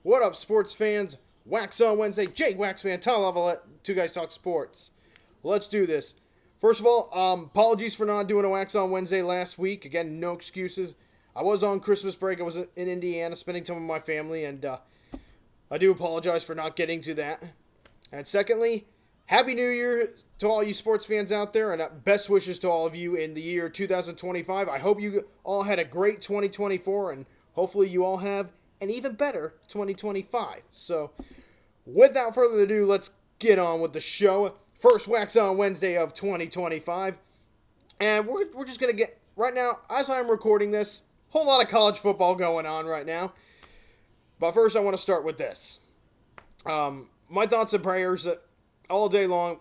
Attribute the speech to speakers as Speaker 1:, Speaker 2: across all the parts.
Speaker 1: What up, sports fans? Waxon Wednesday, Jake Waxman, Tom Level, Two Guys Talk Sports. Let's do this. First of all, apologies for not doing a Waxon Wednesday last week. Again, no excuses. I was on Christmas break. I was in Indiana spending time with my family, and I do apologize for not getting to that. And secondly, Happy New Year to all you sports fans out there, and best wishes to all of you in the year 2025. I hope you all had a great 2024, and hopefully you all have an even better 2025. So, without further ado, let's get on with the show. First Wax On Wednesday of 2025. And we're just going to get, right now, as I'm recording this, whole lot of college football going on right now. But first, I want to start with this. My thoughts and prayers all day long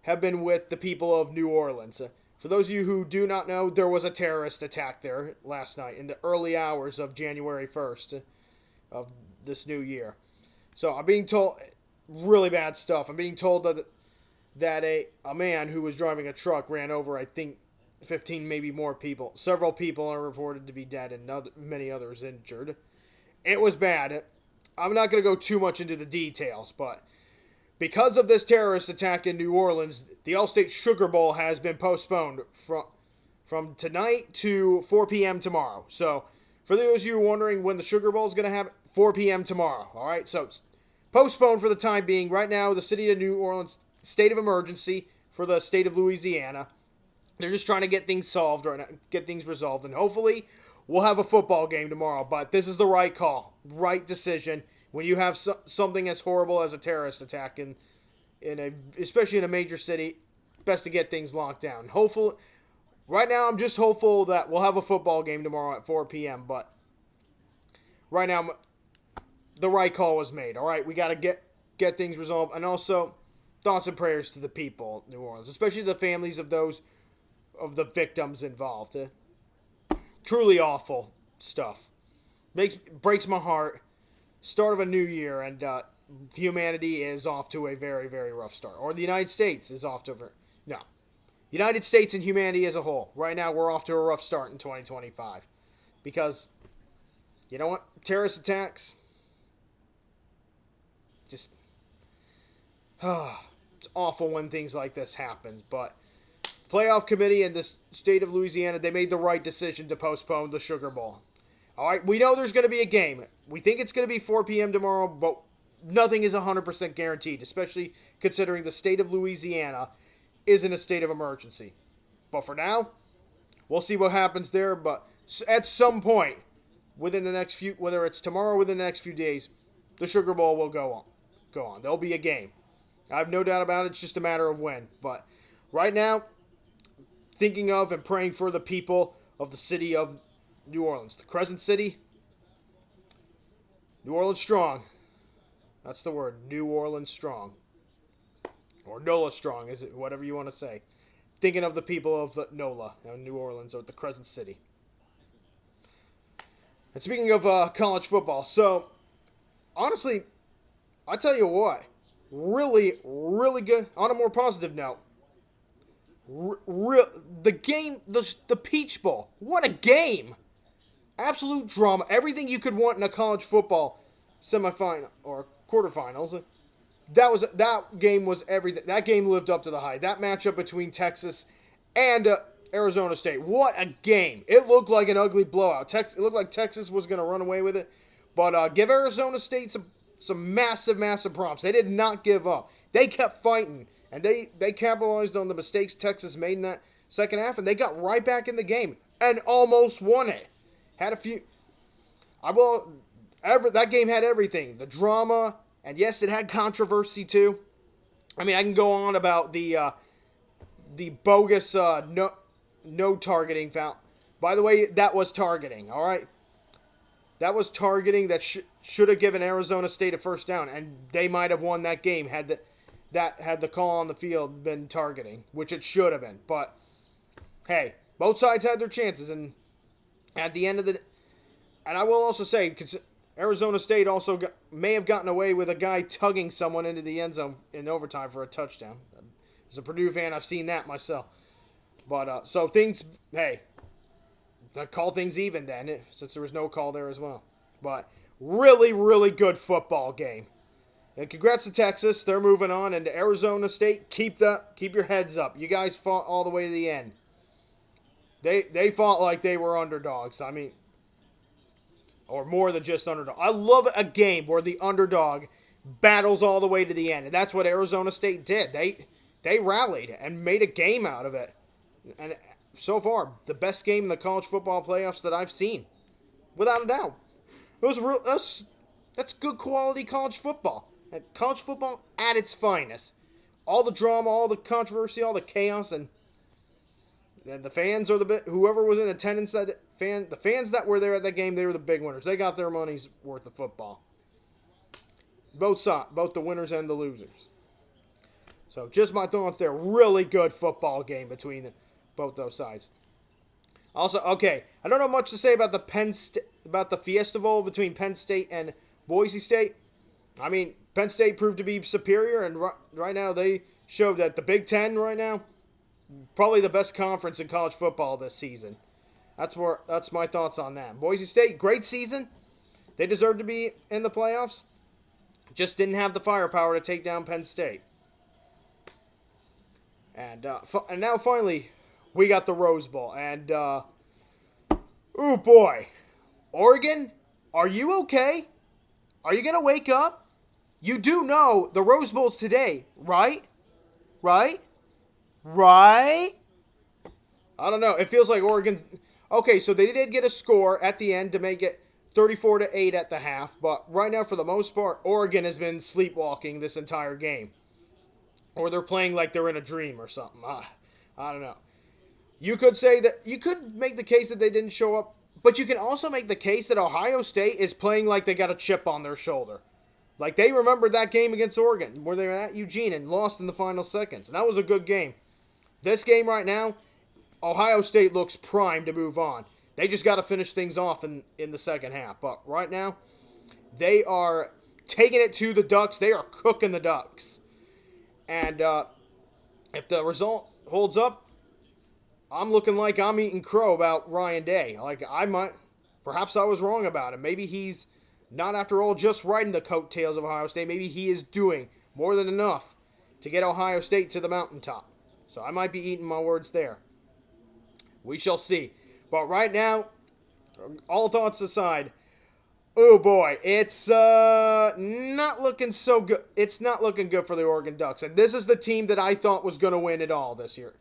Speaker 1: have been with the people of New Orleans. For those of you who do not know, there was a terrorist attack there last night in the early hours of January 1st of this new year. So I'm being told really bad stuff. I'm being told that a man who was driving a truck ran over, I think, 15, maybe more people. Several people are reported to be dead and many others injured. It was bad. I'm not going to go too much into the details, but because of this terrorist attack in New Orleans, the All-State Sugar Bowl has been postponed from tonight to 4 p.m. tomorrow. So, for those of you wondering when the Sugar Bowl is going to happen, 4 p.m. tomorrow. All right, so it's postponed for the time being. Right now, the city of New Orleans, state of emergency for the state of Louisiana. They're just trying to get things solved right now, get things resolved, and hopefully we'll have a football game tomorrow. But this is the right call, right decision. When you have something as horrible as a terrorist attack especially in a major city, best to get things locked down. Hopefully, right now I'm just hopeful that we'll have a football game tomorrow at 4 p.m. But right now, the right call was made. All right, we got to get things resolved, and also thoughts and prayers to the people of New Orleans, especially the families of those of the victims involved. Truly awful stuff. Breaks my heart. Start of a new year, and humanity is off to a very, very rough start. Or the United States is off to no. United States and humanity as a whole. Right now, we're off to a rough start in 2025. Because, you know what? Terrorist attacks, just, it's awful when things like this happen. But the playoff committee and the state of Louisiana, they made the right decision to postpone the Sugar Bowl. All right, we know there's going to be a game. We think it's going to be 4 p.m. tomorrow, but nothing is 100% guaranteed, especially considering the state of Louisiana is in a state of emergency. But for now, we'll see what happens there. But at some point, within the next few, whether it's tomorrow or within the next few days, the Sugar Bowl will go on. There'll be a game. I have no doubt about it. It's just a matter of when. But right now, thinking of and praying for the people of the city of New Orleans, the Crescent City. New Orleans strong. That's the word. New Orleans strong. Or NOLA strong, is it? Whatever you want to say. Thinking of the people of NOLA, New Orleans, or the Crescent City. And speaking of college football, so honestly, I tell you what, really, really good. On a more positive note, the game, the Peach Bowl. What a game! Absolute drama. Everything you could want in a college football semifinal or quarterfinals. That game was everything. That game lived up to the hype. That matchup between Texas and Arizona State. What a game. It looked like an ugly blowout. It looked like Texas was going to run away with it. But give Arizona State some massive, massive props. They did not give up. They kept fighting. And they capitalized on the mistakes Texas made in that second half. And they got right back in the game. And almost won it. Had a few. That game had everything. The drama, and yes, it had controversy too. I mean, I can go on about the bogus no targeting foul. By the way, that was targeting. All right, that was targeting that should have given Arizona State a first down, and they might have won that game had the call on the field been targeting, which it should have been. But hey, both sides had their chances, and at the end of the, and I will also say, Arizona State also may have gotten away with a guy tugging someone into the end zone in overtime for a touchdown. As a Purdue fan, I've seen that myself. But so things, hey, call things even then, since there was no call there as well. But really, really good football game. And congrats to Texas. They're moving on. And to Arizona State, keep your heads up. You guys fought all the way to the end. They fought like they were underdogs. I mean, or more than just underdog. I love a game where the underdog battles all the way to the end. And that's what Arizona State did. They rallied and made a game out of it. And so far, the best game in the college football playoffs that I've seen. Without a doubt. That's good quality college football. College football at its finest. All the drama, all the controversy, all the chaos, and the fans are whoever was in attendance, the fans that were there at that game, they were the big winners. They got their money's worth of football. Both sides, both the winners and the losers. So just my thoughts there. Really good football game between both those sides. Also, okay, I don't know much to say about the Fiesta Bowl between Penn State and Boise State. I mean, Penn State proved to be superior, and right now they showed that the Big Ten right now, probably the best conference in college football this season. That's my thoughts on that. Boise State, great season. They deserve to be in the playoffs. Just didn't have the firepower to take down Penn State. And now finally, we got the Rose Bowl. And, oh boy. Oregon, are you okay? Are you going to wake up? You do know the Rose Bowl's today, right? Right? I don't know. It feels like Oregon. Okay, so they did get a score at the end to make it 34-8 at the half. But right now, for the most part, Oregon has been sleepwalking this entire game. Or they're playing like they're in a dream or something. I don't know. You could make the case that they didn't show up. But you can also make the case that Ohio State is playing like they got a chip on their shoulder. Like they remembered that game against Oregon where they were at Eugene and lost in the final seconds. And that was a good game. This game right now, Ohio State looks primed to move on. They just got to finish things off in the second half. But right now, they are taking it to the Ducks. They are cooking the Ducks. And if the result holds up, I'm looking like I'm eating crow about Ryan Day. Perhaps I was wrong about him. Maybe he's not, after all, just riding the coattails of Ohio State. Maybe he is doing more than enough to get Ohio State to the mountaintop. So I might be eating my words there. We shall see. But right now, all thoughts aside, oh boy, it's not looking so good. It's not looking good for the Oregon Ducks. And this is the team that I thought was going to win it all this year.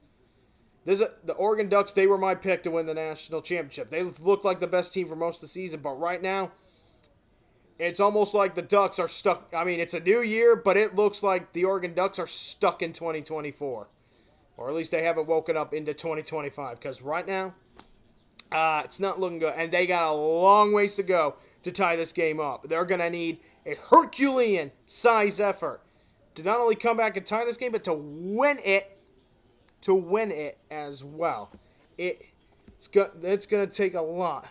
Speaker 1: The Oregon Ducks, they were my pick to win the national championship. They looked like the best team for most of the season, but right now, it's almost like the Ducks are stuck. I mean, it's a new year, but it looks like the Oregon Ducks are stuck in 2024. Or at least they haven't woken up into 2025, because right now, it's not looking good. And they got a long ways to go to tie this game up. They're going to need a Herculean-size effort to not only come back and tie this game, but to win it. To win it as well. It's going to take a lot.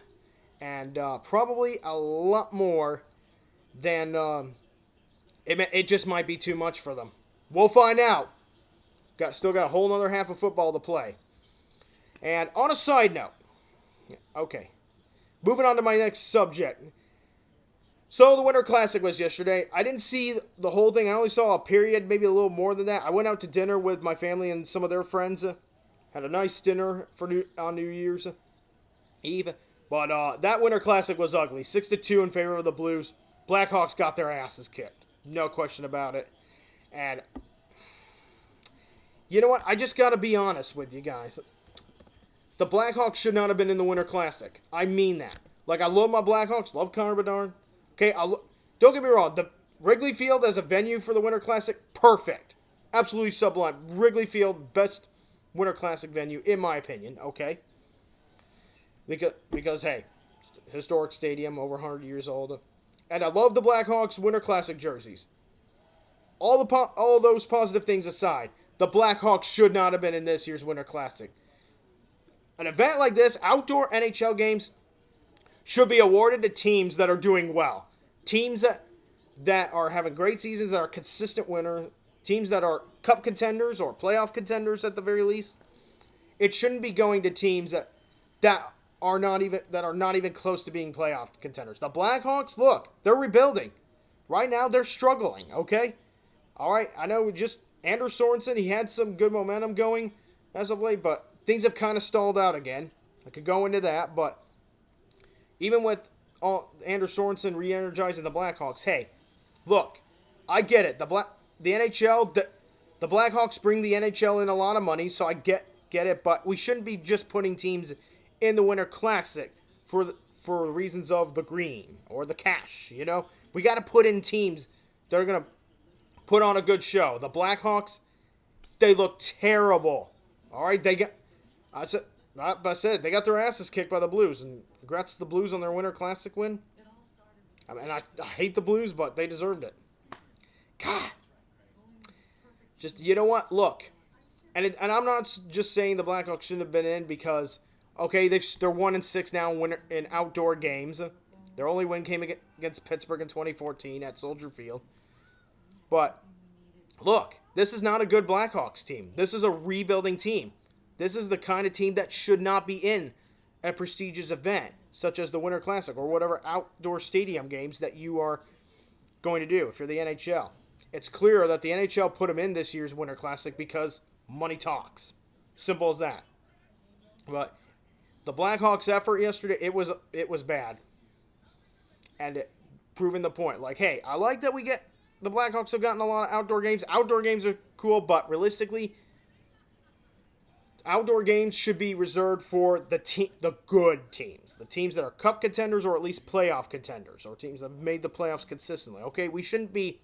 Speaker 1: And probably a lot more than it just might be too much for them. We'll find out. Still got a whole other half of football to play. And on a side note, okay, moving on to my next subject. So the Winter Classic was yesterday. I didn't see the whole thing. I only saw a period, maybe a little more than that. I went out to dinner with my family and some of their friends. Had a nice dinner on New Year's Eve. But that Winter Classic was ugly. 6-2 in favor of the Blues. Blackhawks got their asses kicked. No question about it. And you know what? I just got to be honest with you guys. The Blackhawks should not have been in the Winter Classic. I mean that. Like, I love my Blackhawks. Love Connor Bedard. Okay, don't get me wrong. The Wrigley Field as a venue for the Winter Classic, perfect. Absolutely sublime. Wrigley Field, best Winter Classic venue, in my opinion, okay? Because hey, historic stadium, over 100 years old. And I love the Blackhawks Winter Classic jerseys. All those positive things aside, the Blackhawks should not have been in this year's Winter Classic. An event like this, outdoor NHL games, should be awarded to teams that are doing well. Teams that are having great seasons, that are consistent winners. Teams that are cup contenders or playoff contenders at the very least. It shouldn't be going to teams that are not even close to being playoff contenders. The Blackhawks, look, they're rebuilding. Right now, they're struggling, okay? All right, I know just Anders Sorensen, he had some good momentum going as of late, but things have kind of stalled out again. I could go into that, but even with Anders Sorensen re-energizing the Blackhawks, hey, look, I get it. The NHL, the Blackhawks bring the NHL in a lot of money, so I get it, but we shouldn't be just putting teams in the Winter Classic for reasons of the green or the cash, you know? We got to put in teams that are going to put on a good show. The Blackhawks, they look terrible. All right, they said they got their asses kicked by the Blues, and congrats to the Blues on their Winter Classic win. I hate the Blues, but they deserved it. God. Just, you know what? Look. And I'm not just saying the Blackhawks shouldn't have been in because, okay, they're 1-6 now in outdoor games. Their only win came against Pittsburgh in 2014 at Soldier Field. But, look, this is not a good Blackhawks team. This is a rebuilding team. This is the kind of team that should not be in a prestigious event, such as the Winter Classic or whatever outdoor stadium games that you are going to do if you're the NHL. It's clear that the NHL put them in this year's Winter Classic because money talks. Simple as that. But the Blackhawks' effort yesterday, it was bad. And it proving the point. Like, hey, I like that the Blackhawks have gotten a lot of outdoor games. Outdoor games are cool, but realistically, outdoor games should be reserved for the good teams. The teams that are cup contenders or at least playoff contenders. Or teams that have made the playoffs consistently. Okay, we shouldn't be...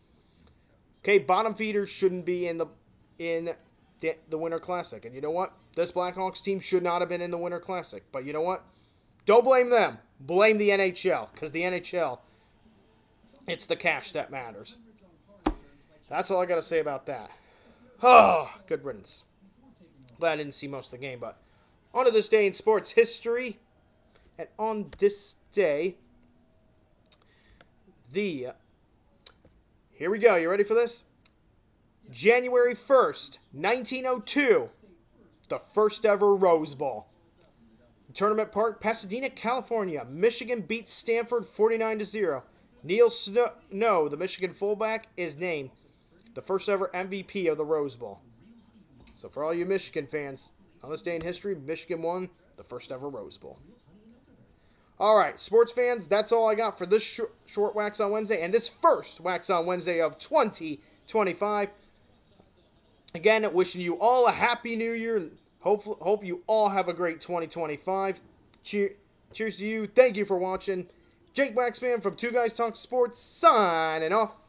Speaker 1: Okay, bottom feeders shouldn't be in the Winter Classic. And you know what? This Blackhawks team should not have been in the Winter Classic. But you know what? Don't blame them. Blame the NHL. Because the NHL, it's the cash that matters. That's all I got to say about that. Oh, good riddance. Glad I didn't see most of the game. But on to this day in sports history. And on this day, here we go. You ready for this? January 1st, 1902. The first ever Rose Bowl. Tournament Park, Pasadena, California. Michigan beats Stanford 49-0. Neil Snow, the Michigan fullback, is named the first ever MVP of the Rose Bowl. So for all you Michigan fans, on this day in history, Michigan won the first ever Rose Bowl. All right, sports fans, that's all I got for this short Wax on Wednesday and this first Wax on Wednesday of 2025. Again, wishing you all a happy new year. Hope you all have a great 2025. Cheers to you. Thank you for watching. Jake Waxman from Two Guys Talk Sports signing off.